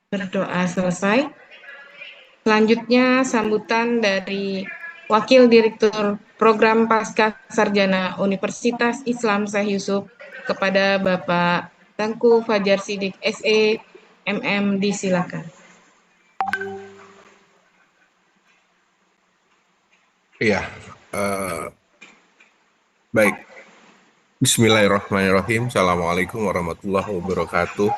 berdoa selesai. Selanjutnya sambutan dari Wakil Direktur Program Pasca Sarjana Universitas Islam Syekh Yusuf kepada Bapak Tengku Fajar Sidik SE MM, disilakan. Iya, baik. Bismillahirrahmanirrahim. Assalamualaikum warahmatullahi wabarakatuh.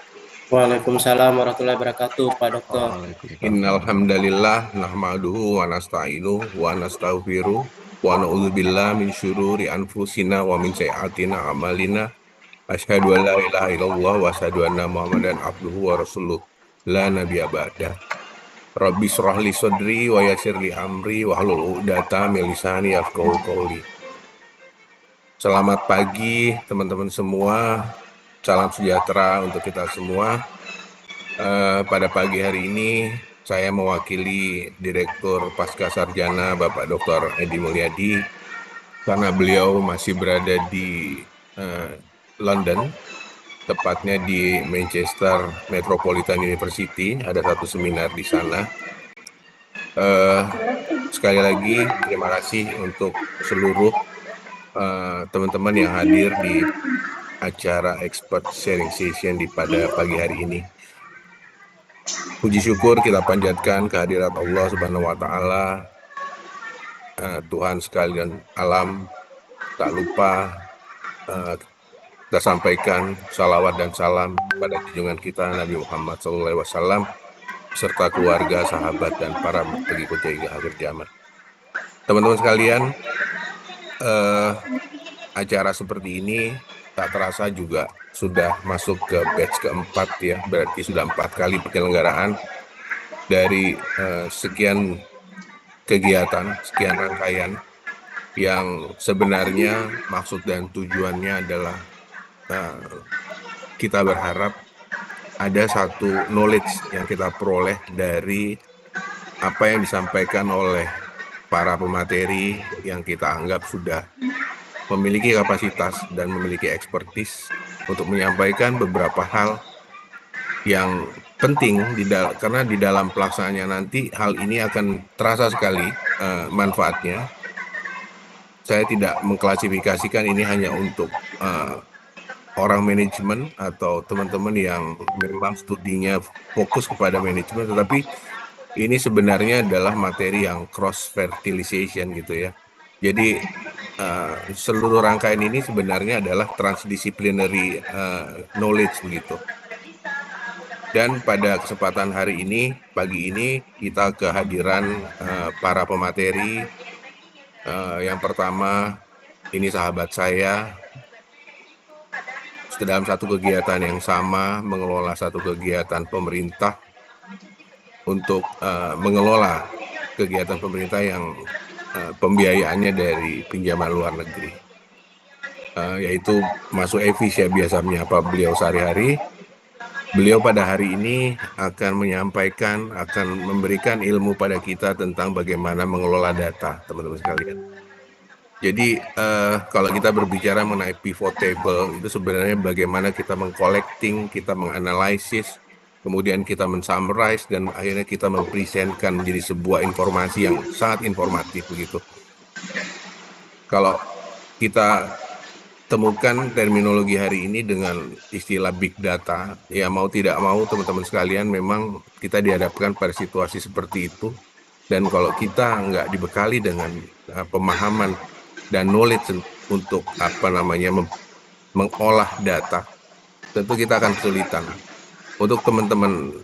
Waalaikumsalam warahmatullahi wabarakatuh, Pak Dokter. Innal hamdalillah nahmaduhu wa nasta'inuhu wa nastaghfiruh wa na'udzubillahi min syururi anfusina wa min sayyiatina a'malina. Asyhadu an la ilaha illallah wa asyhadu anna Muhammadan abduhu wa rasuluh. La nabiyya ba'dah. Rabbi shrah li sadri wa yassir li amri wa hlul 'uqdatam min lisani yafqahu qawli. Selamat pagi teman-teman semua, salam sejahtera untuk kita semua. Pada pagi hari ini saya mewakili Direktur Pasca Sarjana Bapak Dr. Edi Mulyadi karena beliau masih berada di London, tepatnya di Manchester Metropolitan University, ada satu seminar di sana. Sekali lagi terima kasih untuk seluruh teman-teman yang hadir di acara expert sharing session pada pagi hari ini. Puji syukur kita panjatkan kehadirat Allah Subhanahu wa Ta'ala, Tuhan sekalian alam. Tak lupa kita sampaikan salawat dan salam pada junjungan kita Nabi Muhammad SAW serta keluarga, sahabat, dan para pengikutnya hingga akhir zaman. Teman-teman sekalian, acara seperti ini tak terasa juga sudah masuk ke batch keempat ya, berarti sudah 4 kali penyelenggaraan dari sekian kegiatan, sekian rangkaian yang sebenarnya maksud dan tujuannya adalah kita berharap ada satu knowledge yang kita peroleh dari apa yang disampaikan oleh para pemateri yang kita anggap sudah memiliki kapasitas dan memiliki expertise untuk menyampaikan beberapa hal yang penting karena di dalam pelaksanaannya nanti hal ini akan terasa sekali manfaatnya. Saya tidak mengklasifikasikan ini hanya untuk orang manajemen atau teman-teman yang memang studinya fokus kepada manajemen, tetapi ini sebenarnya adalah materi yang cross fertilization gitu ya. Jadi seluruh rangkaian ini sebenarnya adalah transdisciplinary knowledge begitu. Dan pada kesempatan hari ini, pagi ini kita kehadiran para pemateri. Yang pertama, ini sahabat saya, dalam satu kegiatan yang sama, mengelola satu kegiatan pemerintah untuk mengelola kegiatan pemerintah yang pembiayaannya dari pinjaman luar negeri, yaitu Mas Evis ya biasa menyapa beliau sehari-hari. Beliau pada hari ini akan menyampaikan, akan memberikan ilmu pada kita tentang bagaimana mengelola data, teman-teman sekalian. Jadi kalau kita berbicara mengenai pivot table, itu sebenarnya bagaimana kita mengcollecting, kita menganalisis, kemudian kita mensummarize, dan akhirnya kita mempresentkan menjadi sebuah informasi yang sangat informatif begitu. Kalau kita temukan terminologi hari ini dengan istilah big data, ya mau tidak mau teman-teman sekalian memang kita dihadapkan pada situasi seperti itu. Dan kalau kita nggak dibekali dengan pemahaman dan knowledge untuk mengolah data, tentu kita akan kesulitan. Untuk teman-teman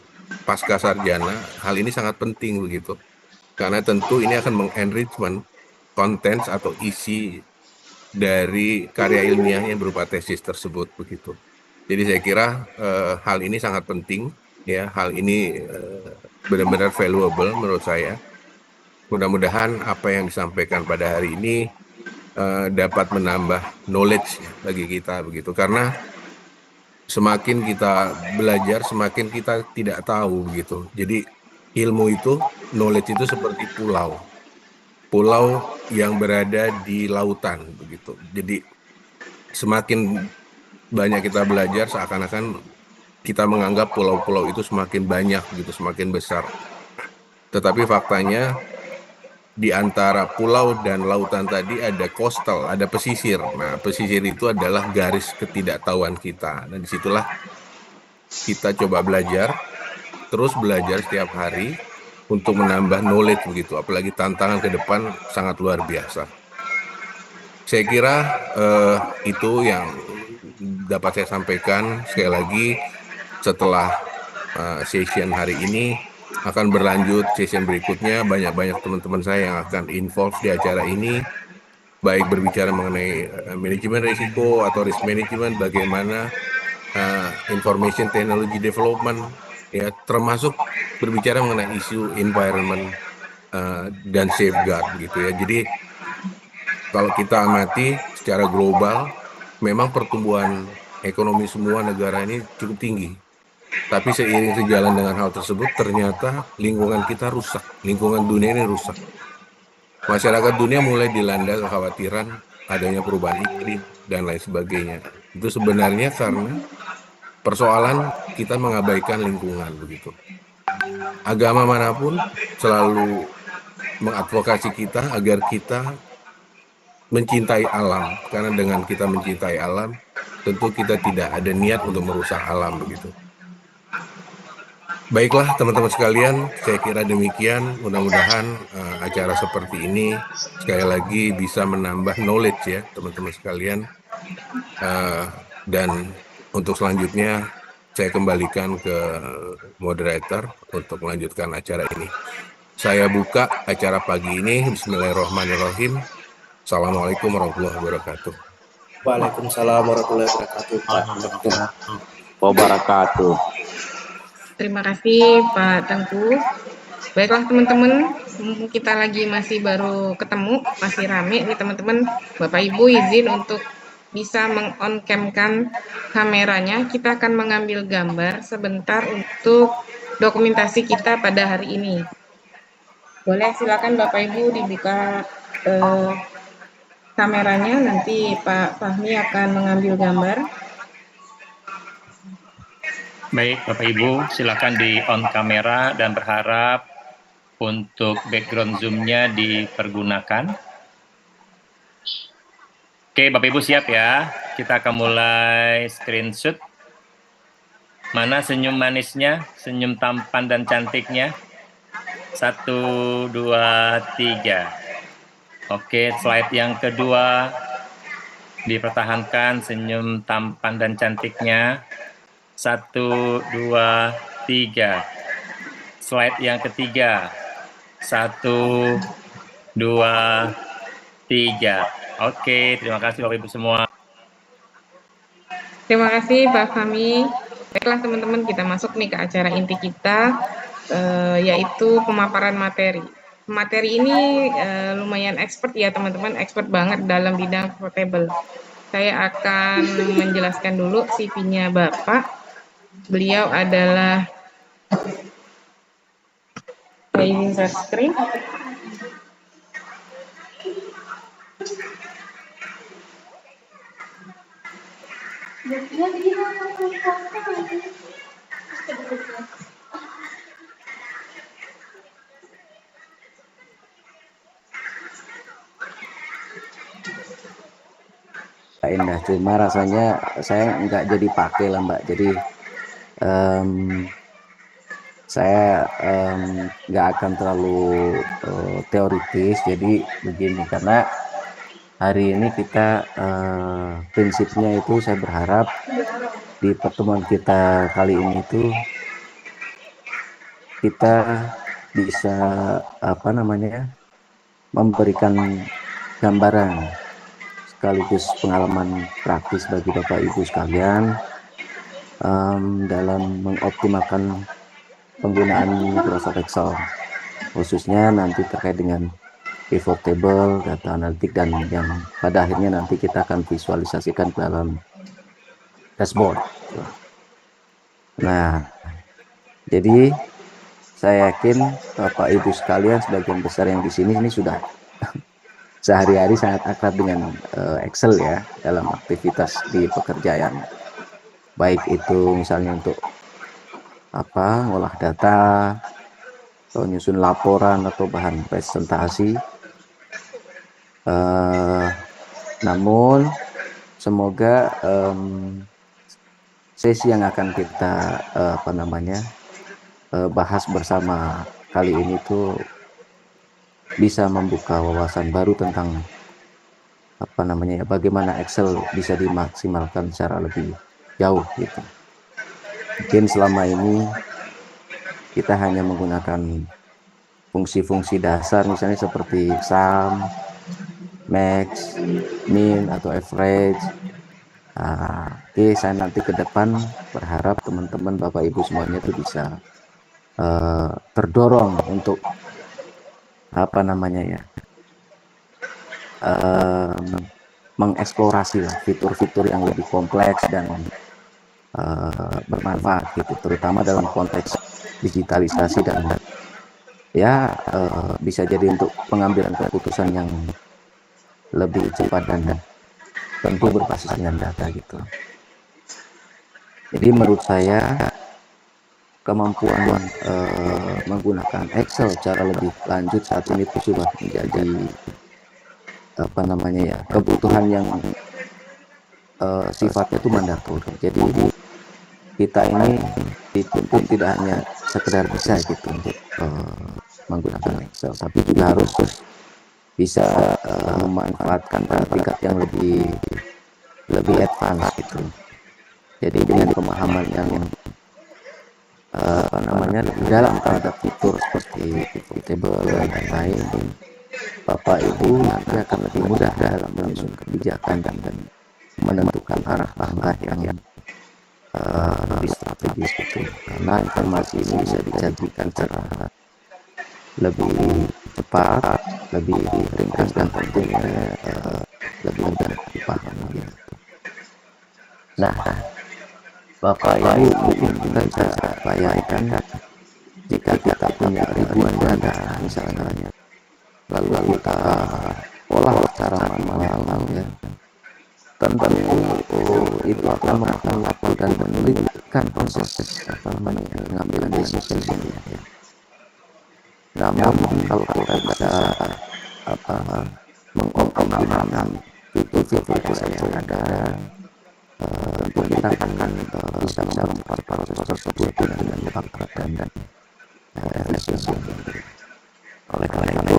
pasca sarjana, hal ini sangat penting begitu, karena tentu ini akan mengenrichment konten atau isi dari karya ilmiahnya berupa tesis tersebut begitu. Jadi saya kira hal ini sangat penting ya, hal ini benar-benar valuable menurut saya. Mudah-mudahan apa yang disampaikan pada hari ini dapat menambah knowledge bagi kita begitu, karena semakin kita belajar semakin kita tidak tahu begitu. Jadi ilmu itu, knowledge itu seperti pulau yang berada di lautan begitu. Jadi semakin banyak kita belajar, seakan-akan kita menganggap pulau-pulau itu semakin banyak gitu, semakin besar. Tetapi faktanya di antara pulau dan lautan tadi ada coastal, ada pesisir. Nah, pesisir itu adalah garis ketidaktahuan kita. Nah, disitulah kita coba belajar, terus belajar setiap hari untuk menambah knowledge begitu. Apalagi tantangan ke depan sangat luar biasa. Saya kira itu yang dapat saya sampaikan. Sekali lagi, setelah session hari ini akan berlanjut session berikutnya. Banyak-banyak teman-teman saya yang akan involve di acara ini, baik berbicara mengenai manajemen risiko atau risk management, bagaimana information technology development, ya, termasuk berbicara mengenai isu environment dan safeguard gitu ya. Jadi kalau kita amati secara global, memang pertumbuhan ekonomi semua negara ini cukup tinggi. Tapi seiring sejalan dengan hal tersebut, ternyata lingkungan kita rusak, lingkungan dunia ini rusak. Masyarakat dunia mulai dilanda kekhawatiran adanya perubahan iklim dan lain sebagainya. Itu sebenarnya karena persoalan kita mengabaikan lingkungan begitu. Agama manapun selalu mengadvokasi kita agar kita mencintai alam, karena dengan kita mencintai alam, tentu kita tidak ada niat untuk merusak alam begitu. Baiklah teman-teman sekalian, saya kira demikian. Mudah-mudahan acara seperti ini sekali lagi bisa menambah knowledge ya teman-teman sekalian. Dan untuk selanjutnya saya kembalikan ke moderator untuk melanjutkan acara ini. Saya buka acara pagi ini. Bismillahirrahmanirrahim. Assalamualaikum warahmatullahi wabarakatuh. Waalaikumsalam warahmatullahi wabarakatuh, Pak Dokter. Wabarakatuh. Terima kasih Pak Tengku. Baiklah teman-teman, kita lagi masih baru ketemu, masih rame nih teman-teman. Bapak Ibu izin untuk bisa meng-on cam-kan kameranya. Kita akan mengambil gambar sebentar untuk dokumentasi kita pada hari ini. Boleh silakan Bapak Ibu dibuka kameranya, nanti Pak Fahmi akan mengambil gambar. Baik, Bapak Ibu, silakan di on kamera dan berharap untuk background zoom-nya dipergunakan. Oke, Bapak Ibu siap ya? Kita akan mulai screenshot. Mana senyum manisnya, senyum tampan dan cantiknya? 1, 2, 3. Oke, slide yang kedua dipertahankan senyum tampan dan cantiknya. 1, 2, 3. Slide yang ketiga. 1, 2, 3. Oke, terima kasih Bapak Ibu semua. Terima kasih Pak Fahmi. Baiklah teman-teman, kita masuk nih ke acara inti kita, yaitu pemaparan materi. Materi ini lumayan expert ya teman-teman, expert banget dalam bidang portable. Saya akan menjelaskan dulu CV-nya Bapak. Beliau adalah, saya izin share screen. Indah, cuma rasanya saya nggak jadi pakai lah Mbak. Jadi saya nggak akan terlalu teoritis. Jadi begini, karena hari ini kita prinsipnya itu saya berharap di pertemuan kita kali ini itu kita bisa memberikan gambaran sekaligus pengalaman praktis bagi Bapak Ibu sekalian dalam mengoptimalkan penggunaan Microsoft Excel, khususnya nanti terkait dengan pivot table, data analitik, dan yang pada akhirnya nanti kita akan visualisasikan ke dalam dashboard. Nah, jadi saya yakin Bapak Ibu sekalian sebagian besar yang di sini ini sudah sehari-hari sangat akrab dengan Excel ya dalam aktivitas di pekerjaan, baik itu misalnya untuk ngolah data atau nyusun laporan atau bahan presentasi. Namun semoga sesi yang akan kita bahas bersama kali ini tuh bisa membuka wawasan baru tentang bagaimana Excel bisa dimaksimalkan secara lebih jauh gitu. Mungkin selama ini kita hanya menggunakan fungsi-fungsi dasar misalnya seperti sum, max, min atau average. Oke, saya nanti ke depan berharap teman-teman Bapak Ibu semuanya itu bisa terdorong untuk mengeksplorasi lah fitur-fitur yang lebih kompleks dan bermanfaat gitu, terutama dalam konteks digitalisasi dan bisa jadi untuk pengambilan keputusan yang lebih cepat dan tentu berbasis dengan data gitu. Jadi menurut saya kemampuan menggunakan Excel secara lebih lanjut saat ini itu sudah menjadi kebutuhan yang sifatnya itu mandator. Jadi kita ini dituntut tidak hanya sekedar bisa gitu untuk menggunakan Excel, tapi juga harus bisa memanfaatkan pada tingkat yang lebih advance gitu. Jadi dengan pemahaman yang lebih dalam terhadap fitur seperti pivot table dan lain-lain, Bapak Ibu nanti akan lebih mudah dalam menyusun kebijakan dan menentukan arah langkah yang lebih strategis gitu, karena informasi ini bisa disajikan secara lebih cepat, lebih ringkas dan tentunya lebih mudah dipahami gitu. Nah, Bapak Ibu mungkin kita bisa bayangkan jika kita punya ribuan data misalnya, lalu kita olah secara manual ya, tentu itu akan memakan waktu dan menyulitkan proses pengambilan decision ya. Namun kalau kita bisa mengoptimalkan fitur-fitur yang ada, tentu kita akan bisa mempercepat proses tersebut dengan cepat dan efisien. Oleh karena itu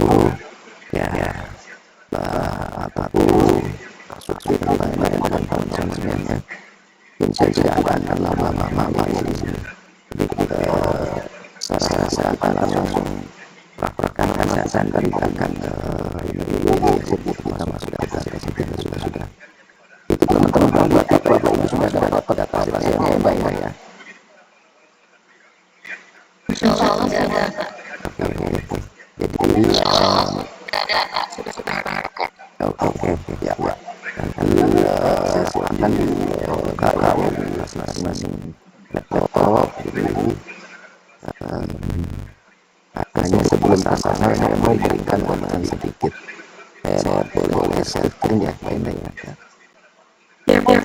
apapun kasus lain dan konsensusnya saya akan lama-lama di sini. Jadi saya akan langsung praktekkan dan berikan sama sudah itu teman-teman Bapak Ibu sudah dapat data yang baik ya. Insyaallah sudah. Oke. Jadi oke ya. Nanti saya silakan dibuka masing-masing laptop. Jadi hanya sebelum sana saya mau berikan gambaran sedikit. Saya boleh share screen ya, baik ya. Ya, Pak.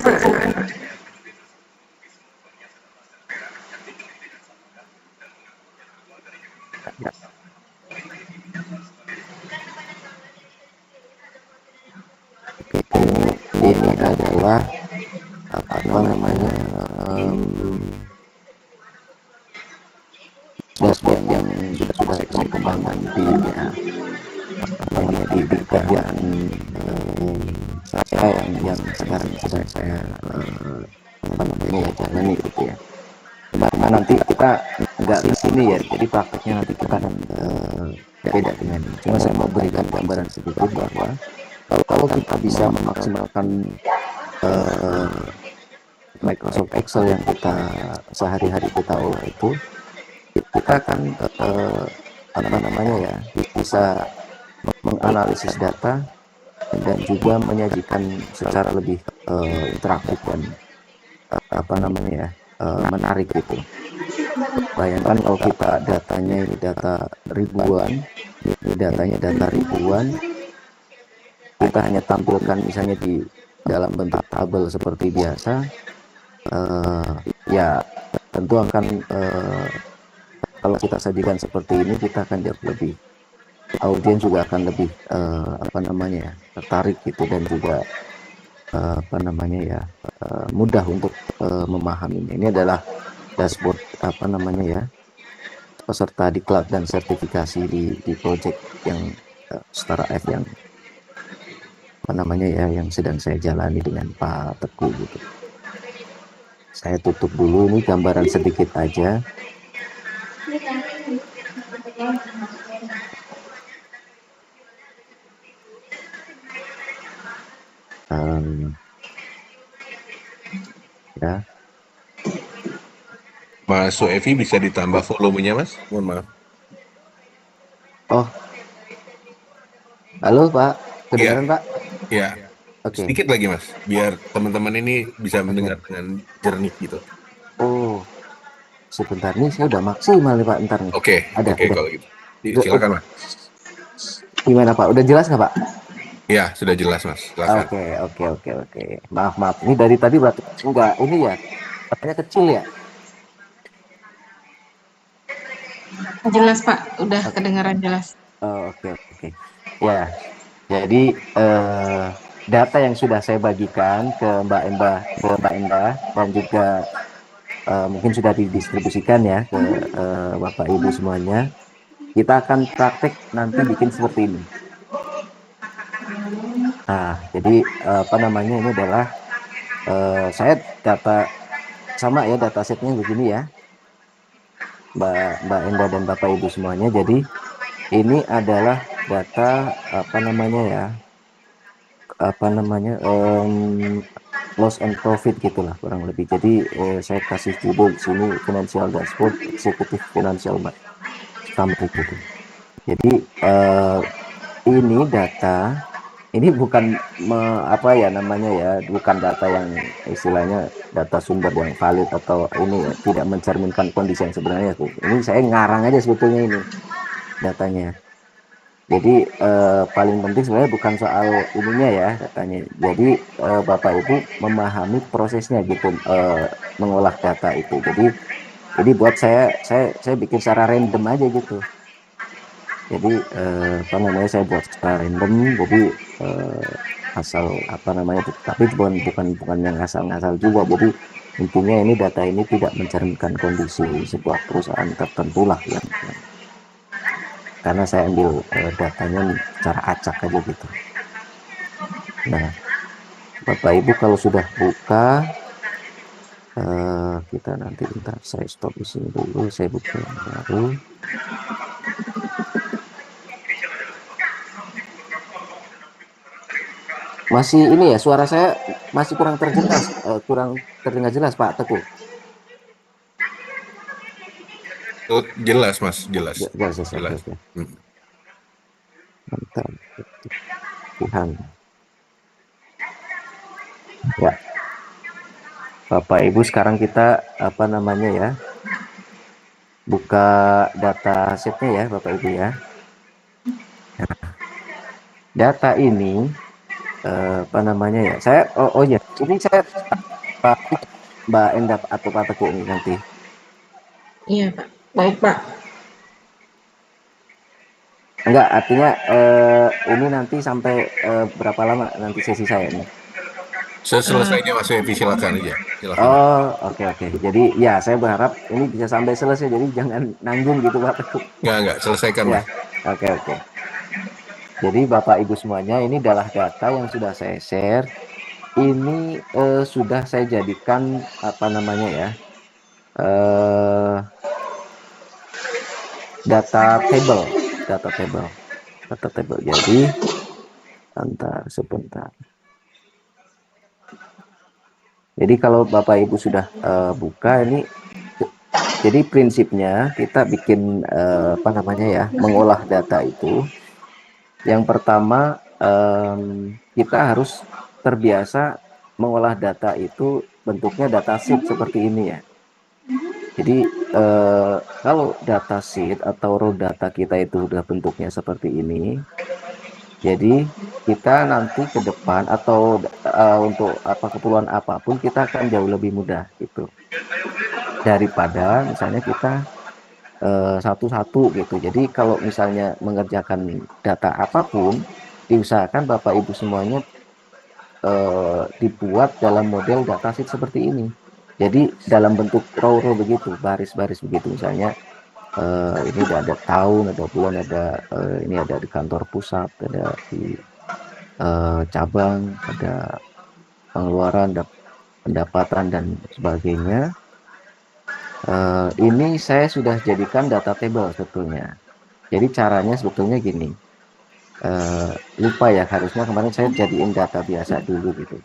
Ini adalah dashboard yang sudah saya kembangkan di kerjaan saya yang sekarang sedang saya jalani gitu ya. Dimana nanti kita nggak di sini ya, jadi prakteknya nanti kita akan beda dengan. Cuma saya mau berikan gambaran sedikit bahwa kalau kita bisa memaksimalkan Microsoft Excel yang kita sehari-hari kita olah itu, kita akan bisa menganalisis data dan juga menyajikan secara lebih interaktif dan menarik gitu. Bayangkan kalau kita datanya ini data ribuan, kita hanya tampilkan misalnya di dalam bentuk tabel seperti biasa, ya tentu akan kalau kita sajikan seperti ini, kita akan jauh lebih, audiens juga akan lebih tertarik gitu, dan juga mudah untuk memahaminya. Ini adalah dashboard peserta diklat dan sertifikasi di project yang Setara F yang yang sedang saya jalani dengan Pak Teguh gitu. Saya tutup dulu, ini gambaran sedikit aja. Ya. Mas Suevi bisa ditambah volumenya, Mas? Mohon maaf. Oh, halo Pak, kedengaran Pak? Ya, Oke. sedikit lagi Mas, biar teman-teman ini bisa mendengar dengan jernih gitu. Oh, sebentar nih, saya udah maksimal nih Pak, ntar nih. Oke, Ada. kalau gitu. Silakan Mas. Gimana Pak, udah jelas nggak Pak? Ya, sudah jelas Mas, silakan. Oke. Maaf. Ini dari tadi berarti enggak, ini ya, katanya kecil ya? Jelas Pak, udah kedengaran jelas. Oke. Ya, jadi data yang sudah saya bagikan ke Mbak Endah, dan juga mungkin sudah didistribusikan ya ke Bapak Ibu semuanya. Kita akan praktek nanti bikin seperti ini. Nah, jadi ini adalah saya data sama ya, data setnya begini ya, Mbak Endah dan Bapak Ibu semuanya. Jadi ini adalah data loss and profit gitulah kurang lebih. Jadi saya kasih judul sini financial dashboard executive financial summary gitu. Jadi ini data, ini bukan bukan data yang istilahnya data sumber yang valid atau ini ya, tidak mencerminkan kondisi yang sebenarnya tuh. Ini saya ngarang aja sebetulnya ini datanya. Jadi paling penting sebenarnya bukan soal ininya ya datanya. Jadi Bapak Ibu memahami prosesnya gitu, mengolah data itu. Jadi buat saya bikin secara random aja gitu. Jadi saya buat secara random. Jadi asal tapi bukan yang ngasal-ngasal juga. Jadi intinya ini data ini tidak mencerminkan kondisi sebuah perusahaan tertentu lah yang karena saya ambil datanya secara acak aja gitu. Nah, Bapak Ibu kalau sudah buka, kita nanti bentar, saya stop di sini dulu, saya buka yang baru. Masih ini ya, suara saya masih kurang terjelas, kurang terdengar jelas Pak Teguh. Jelas Mas, jelas. Jelas. Mantap. Tuhan. Ya. Bapak Ibu sekarang kita buka data setnya ya Bapak Ibu ya. Nah, data ini saya ini saya Mbak Endah atau Pak Teguh ini nanti. Iya Pak, baik Pak. Enggak, artinya ini nanti sampai berapa lama nanti sesi saya ini? Selesainya Mas Evi, silakan aja. Silakan. Oh, oke. Jadi ya saya berharap ini bisa sampai selesai, jadi jangan nanggung gitu Pak Teguh. Enggak, selesaikan ya. Oke. Jadi Bapak Ibu semuanya, ini adalah data yang sudah saya share. Ini sudah saya jadikan data table. Jadi sebentar. Jadi kalau Bapak Ibu sudah buka ini, jadi prinsipnya kita bikin mengolah data itu. Yang pertama kita harus terbiasa mengolah data itu bentuknya data sheet seperti ini ya. Jadi kalau data sheet atau raw data kita itu udah bentuknya seperti ini, jadi kita nanti ke depan atau untuk keperluan apapun kita akan jauh lebih mudah gitu. daripada misalnya kita satu-satu gitu. Jadi kalau misalnya mengerjakan data apapun, diusahakan Bapak Ibu semuanya dibuat dalam model datasheet seperti ini. Jadi dalam bentuk row-row begitu, baris-baris begitu. Misalnya ini ada tahun, ada bulan, ada ini ada di kantor pusat, ada di cabang, ada pengeluaran, ada pendapatan dan sebagainya. Ini saya sudah jadikan data table sebetulnya. Jadi caranya sebetulnya gini. Lupa ya, harusnya kemarin saya jadiin data biasa dulu gitu.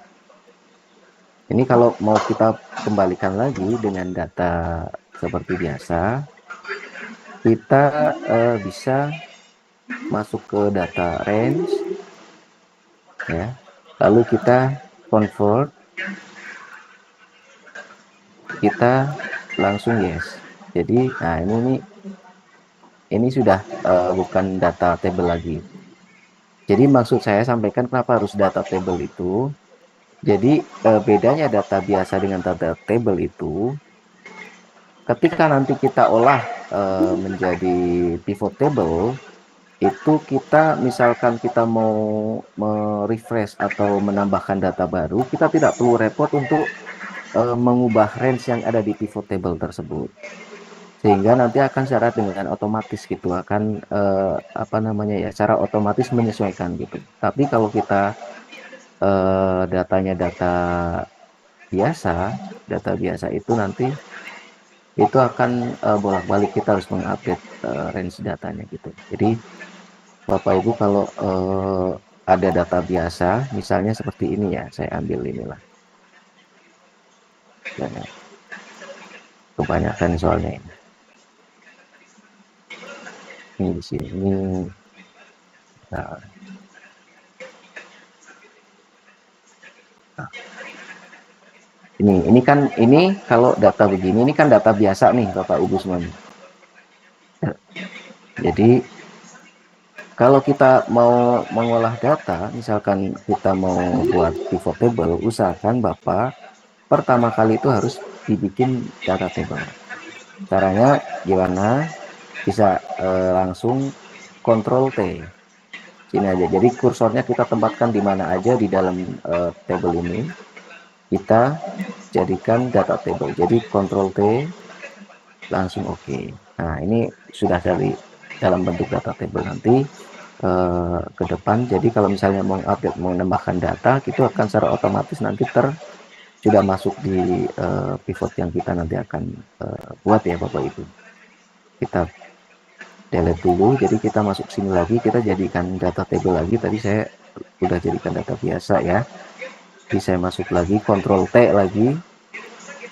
Ini kalau mau kita kembalikan lagi dengan data seperti biasa, kita bisa masuk ke data range, ya. Lalu kita convert, kita langsung yes. Jadi, nah ini sudah bukan data table lagi. Jadi maksud saya sampaikan kenapa harus data table itu. Jadi bedanya data biasa dengan data table itu, ketika nanti kita olah menjadi pivot table, itu kita misalkan kita mau merefresh atau menambahkan data baru, kita tidak perlu repot untuk mengubah range yang ada di pivot table tersebut. Sehingga nanti akan secara dengan otomatis gitu, akan apa namanya ya, secara otomatis menyesuaikan gitu. Tapi kalau kita datanya data biasa itu nanti itu akan bolak-balik, kita harus mengupdate range datanya gitu. Jadi Bapak Ibu kalau ada data biasa, misalnya seperti ini ya, saya ambil inilah. Dan, kebanyakan soalnya ini. Ini di sini. Nah. Ini kan, ini kalau data begini, ini kan data biasa nih Bapak Ibu semuanya. Jadi kalau kita mau mengolah data, misalkan kita mau buat pivot table, usahakan Bapak pertama kali itu harus dibikin data table. Caranya gimana? Bisa langsung Ctrl T. Sini aja. Jadi kursornya kita tempatkan di mana aja di dalam table ini. Kita jadikan data table. Jadi Ctrl T, langsung oke. Nah, ini sudah dari dalam bentuk data table. Nanti ke depan, jadi kalau misalnya mau update, mau menambahkan data, itu akan secara otomatis nanti sudah masuk di pivot yang kita nanti akan buat ya Bapak Ibu. Kita delete dulu, jadi kita masuk sini lagi, kita jadikan data table lagi. Tadi saya udah jadikan data biasa ya. Jadi saya masuk lagi, Ctrl T lagi,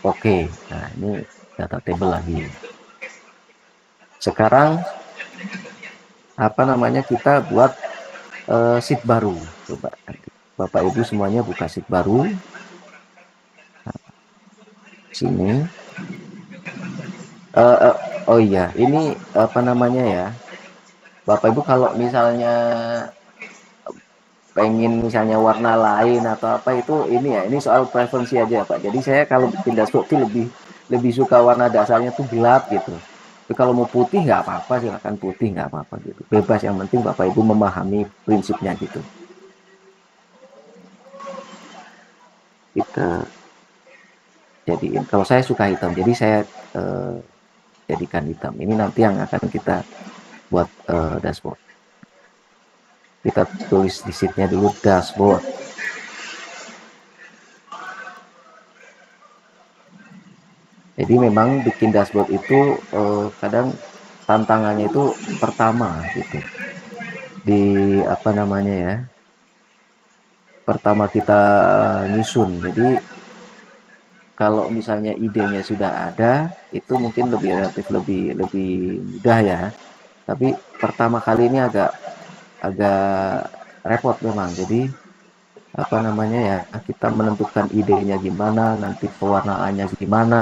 oke. Nah, ini data table lagi. Sekarang apa namanya, kita buat sheet baru. Coba Bapak Ibu semuanya buka sheet baru. Nah, sini. Oh iya, ini apa namanya ya, Bapak Ibu kalau misalnya pengen misalnya warna lain atau apa, itu ini ya, ini soal preferensi aja Pak. Jadi saya kalau bikin dashboard itu lebih suka warna dasarnya tuh gelap gitu. Tapi kalau mau putih nggak apa-apa, silakan putih, nggak apa-apa gitu. Bebas, yang penting Bapak Ibu memahami prinsipnya gitu. Kita jadiin, kalau saya suka hitam, jadi saya jadikan hitam. Ini nanti yang akan kita buat dashboard. Kita tulis di sheetnya dulu dashboard. Jadi memang bikin dashboard itu kadang tantangannya itu pertama gitu. Di apa namanya ya, pertama kita nyusun. Jadi kalau misalnya idenya sudah ada, itu mungkin relatif lebih mudah ya. Tapi pertama kali ini agak repot memang. Jadi apa namanya ya, kita menentukan idenya gimana, nanti pewarnaannya gimana.